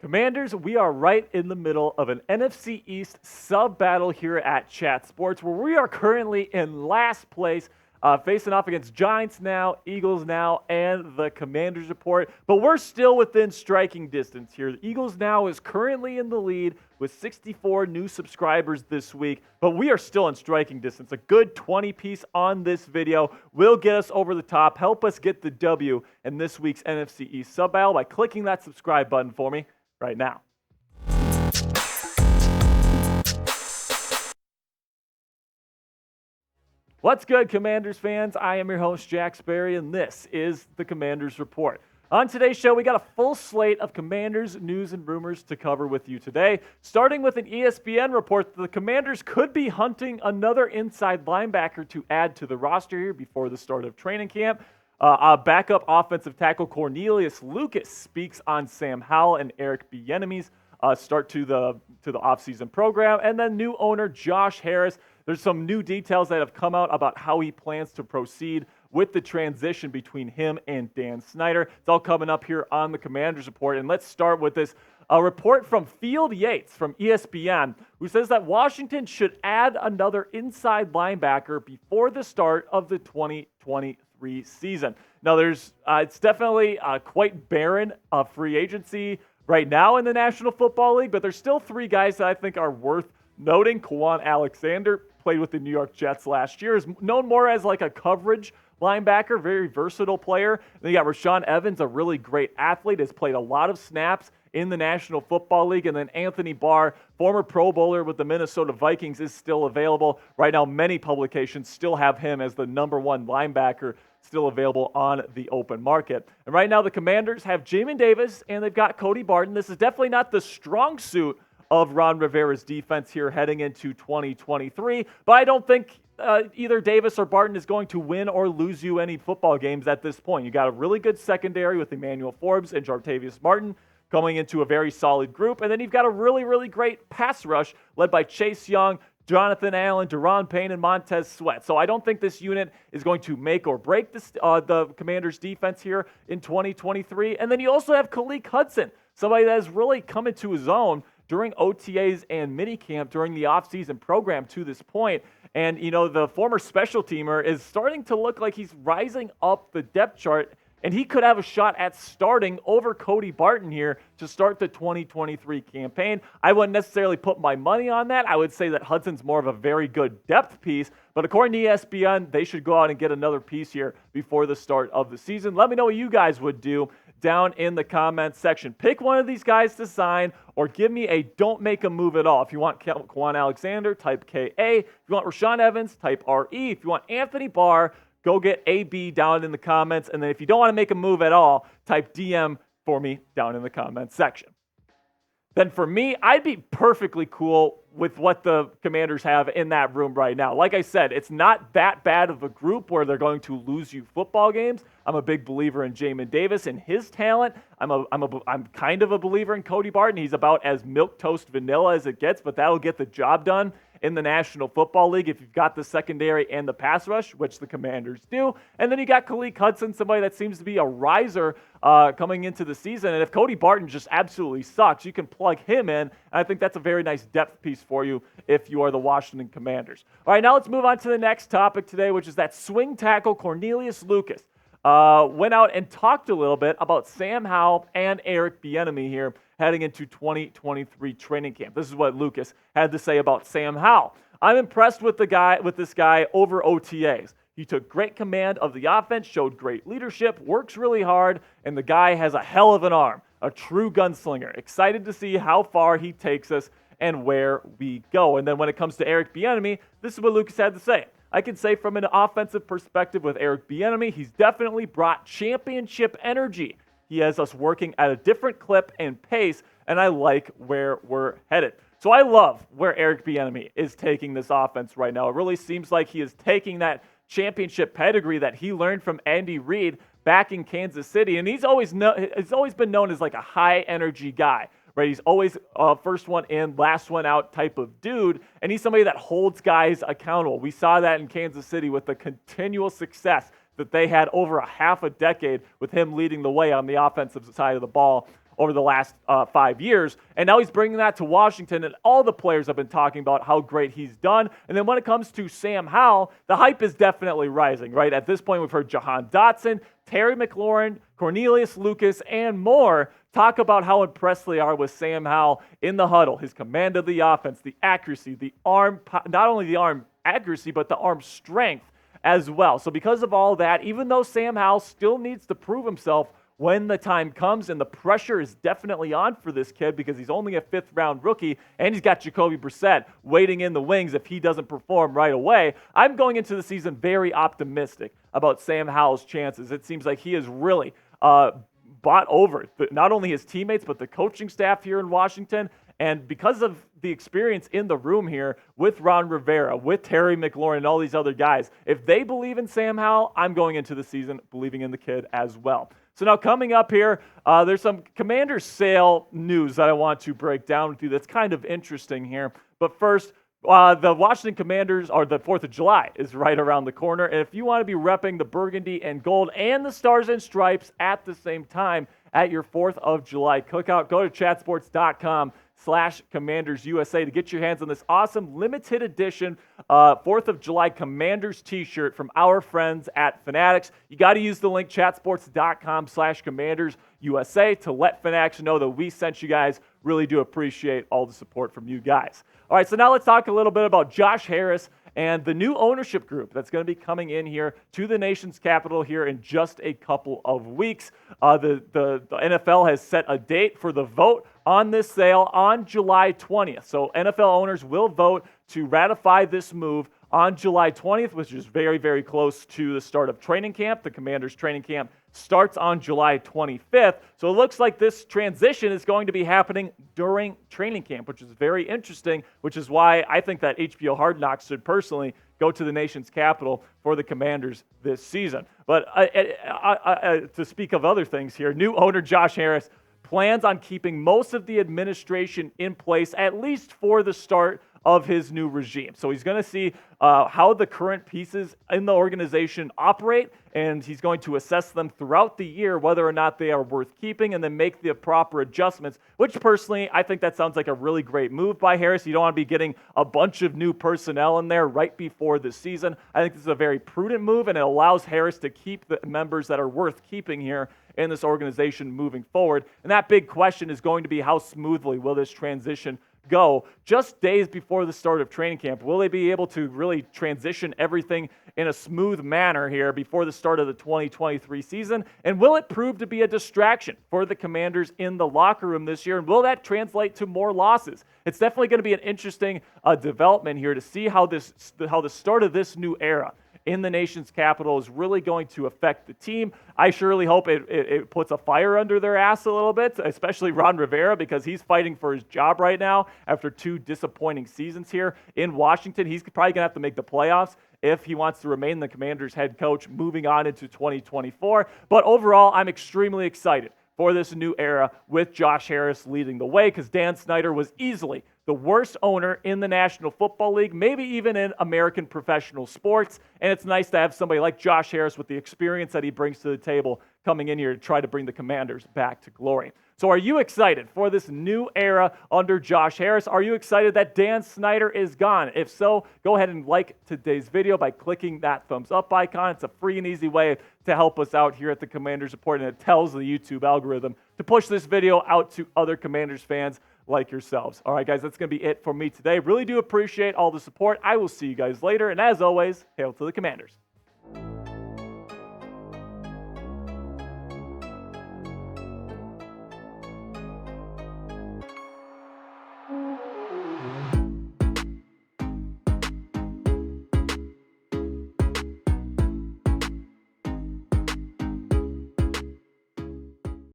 Commanders, we are right in the middle of an NFC East sub-battle here at Chat Sports, where we are currently in last place, facing off against Giants now, Eagles now, and the Commanders report. But we're still within striking distance here. The Eagles now is currently in the lead with 64 new subscribers this week, but we are still in striking distance. A good 20 piece on this video will get us over the top, help us get the W in this week's NFC East sub-battle by clicking that subscribe button for me right now. What's good, Commanders fans? I am your host, Jack Sperry, and this is the Commanders Report. On today's show, we got a full slate of Commanders news and rumors to cover with you today, starting with an ESPN report that the Commanders could be hunting another inside linebacker to add to the roster here before the start of training camp. Backup offensive tackle Cornelius Lucas speaks on Sam Howell and Eric Biennemy's start to the offseason program. And then new owner Josh Harris. There's some new details that have come out about how he plans to proceed with the transition between him and Dan Snyder. It's all coming up here on the Commanders Report. And let's start with this report from Field Yates from ESPN, who says that Washington should add another inside linebacker before the start of the 2023 season. Now, it's definitely quite barren free agency right now in the National Football League, but there's still three guys that I think are worth noting. Kwon Alexander played with the New York Jets last year, is known more as like a coverage linebacker, very versatile player. Then you got Rashaan Evans, a really great athlete, has played a lot of snaps in the National Football League. And then Anthony Barr, former Pro Bowler with the Minnesota Vikings, is still available. Right now, many publications still have him as the number one linebacker still available on the open market. And right now, the Commanders have Jamin Davis and they've got Cody Barton. This is definitely not the strong suit of Ron Rivera's defense here heading into 2023. But I don't think either Davis or Barton is going to win or lose you any football games at this point. You got a really good secondary with Emmanuel Forbes and Jartavius Martin coming into a very solid group. And then you've got a really, really great pass rush led by Chase Young, Jonathan Allen, Deron Payne, and Montez Sweat. So I don't think this unit is going to make or break the Commanders' defense here in 2023. And then you also have Khaleke Hudson, somebody that has really come into his own during OTAs and minicamp during the offseason program to this point. And, you know, the former special teamer is starting to look like he's rising up the depth chart, and he could have a shot at starting over Cody Barton here to start the 2023 campaign. I wouldn't necessarily put my money on that. I would say that Hudson's more of a very good depth piece, but according to ESPN, they should go out and get another piece here before the start of the season. Let me know what you guys would do down in the comments section. Pick one of these guys to sign or give me a don't make a move at all. If you want Kwon Alexander, type KA. If you want Rashaan Evans, type RE. If you want Anthony Barr, go get AB down in the comments. And then if you don't want to make a move at all, type DM for me down in the comments section. Then for me, I'd be perfectly cool with what the Commanders have in that room right now. Like I said, it's not that bad of a group where they're going to lose you football games. I'm a big believer in Jamin Davis and his talent. I'm kind of a believer in Cody Barton. He's about as milquetoast vanilla as it gets, but that'll get the job done in the National Football League if you've got the secondary and the pass rush, which the Commanders do. And then you got Khaleke Hudson, somebody that seems to be a riser coming into the season. And if Cody Barton just absolutely sucks, you can plug him in. And I think that's a very nice depth piece for you if you are the Washington Commanders. All right, now let's move on to the next topic today, which is that swing tackle Cornelius Lucas. Went out and talked a little bit about Sam Howell and Eric Bienemy here heading into 2023 training camp. This is what Lucas had to say about Sam Howell. I'm impressed with this guy over OTAs. He took great command of the offense, showed great leadership, works really hard, and the guy has a hell of an arm, a true gunslinger. Excited to see how far he takes us and where we go. And then when it comes to Eric Bienemy, this is what Lucas had to say. I can say from an offensive perspective with Eric Bienemy, he's definitely brought championship energy. He has us working at a different clip and pace, and I like where we're headed. So I love where Eric Bienemy is taking this offense right now. It really seems like he is taking that championship pedigree that he learned from Andy Reid back in Kansas City, and he's always been known as like a high-energy guy. Right, he's always first one in, last one out type of dude, and he's somebody that holds guys accountable. We saw that in Kansas City with the continual success that they had over a half a decade with him leading the way on the offensive side of the ball over the last 5 years. And now he's bringing that to Washington, and all the players have been talking about how great he's done. And then when it comes to Sam Howell, the hype is definitely rising, right? At this point, we've heard Jahan Dotson, Terry McLaurin, Cornelius Lucas, and more talk about how impressed they are with Sam Howell in the huddle, his command of the offense, the accuracy, the arm, not only the arm accuracy, but the arm strength as well. So because of all that, even though Sam Howell still needs to prove himself when the time comes, and the pressure is definitely on for this kid because he's only a fifth-round rookie, and he's got Jacoby Brissett waiting in the wings if he doesn't perform right away, I'm going into the season very optimistic about Sam Howell's chances. It seems like he is really bought over not only his teammates, but the coaching staff here in Washington. And because of the experience in the room here with Ron Rivera, with Terry McLaurin, and all these other guys, if they believe in Sam Howell, I'm going into the season believing in the kid as well. So now coming up here, there's some Commanders sale news that I want to break down with you that's kind of interesting here. But first, the Washington Commanders, or the 4th of July, is right around the corner. And if you want to be repping the burgundy and gold and the stars and stripes at the same time at your 4th of July cookout, go to chatsports.com/CommandersUSA to get your hands on this awesome limited edition 4th of July Commanders t-shirt from our friends at Fanatics. You got to use the link chatsports.com/CommandersUSA to let Fanatics know that we sent you guys. Really do appreciate all the support from you guys. All right, so now let's talk a little bit about Josh Harris and the new ownership group that's going to be coming in here to the nation's capital here in just a couple of weeks. The NFL has set a date for the vote on this sale on July 20th. So NFL owners will vote to ratify this move on July 20th, which is very, very close to the start of training camp. The Commanders training camp starts on July 25th. So it looks like this transition is going to be happening during training camp, which is very interesting, which is why I think that HBO Hard Knocks should personally go to the nation's capital for the Commanders this season. But to speak of other things here, new owner Josh Harris plans on keeping most of the administration in place, at least for the start of his new regime. So he's going to see how the current pieces in the organization operate, and he's going to assess them throughout the year, whether or not they are worth keeping, and then make the proper adjustments, which personally, I think that sounds like a really great move by Harris. You don't want to be getting a bunch of new personnel in there right before the season. I think this is a very prudent move, and it allows Harris to keep the members that are worth keeping here in this organization moving forward. And that big question is going to be, how smoothly will this transition go just days before the start of training camp? Will they be able to really transition everything in a smooth manner here before the start of the 2023 season? And will it prove to be a distraction for the Commanders in the locker room this year? And will that translate to more losses? It's definitely going to be an interesting development here to see how the start of this new era in the nation's capital is really going to affect the team. I surely hope it puts a fire under their ass a little bit, especially Ron Rivera, because he's fighting for his job right now after 2 disappointing seasons here in Washington. He's probably going to have to make the playoffs if he wants to remain the Commanders head coach moving on into 2024. But overall, I'm extremely excited for this new era with Josh Harris leading the way, because Dan Snyder was easily the worst owner in the National Football League, maybe even in American professional sports. And it's nice to have somebody like Josh Harris with the experience that he brings to the table coming in here to try to bring the Commanders back to glory. So are you excited for this new era under Josh Harris? Are you excited that Dan Snyder is gone? If so, go ahead and like today's video by clicking that thumbs up icon. It's a free and easy way to help us out here at the Commanders Report, and it tells the YouTube algorithm to push this video out to other Commanders fans like yourselves. All right, guys, that's going to be it for me today. Really do appreciate all the support. I will see you guys later, and as always, hail to the Commanders.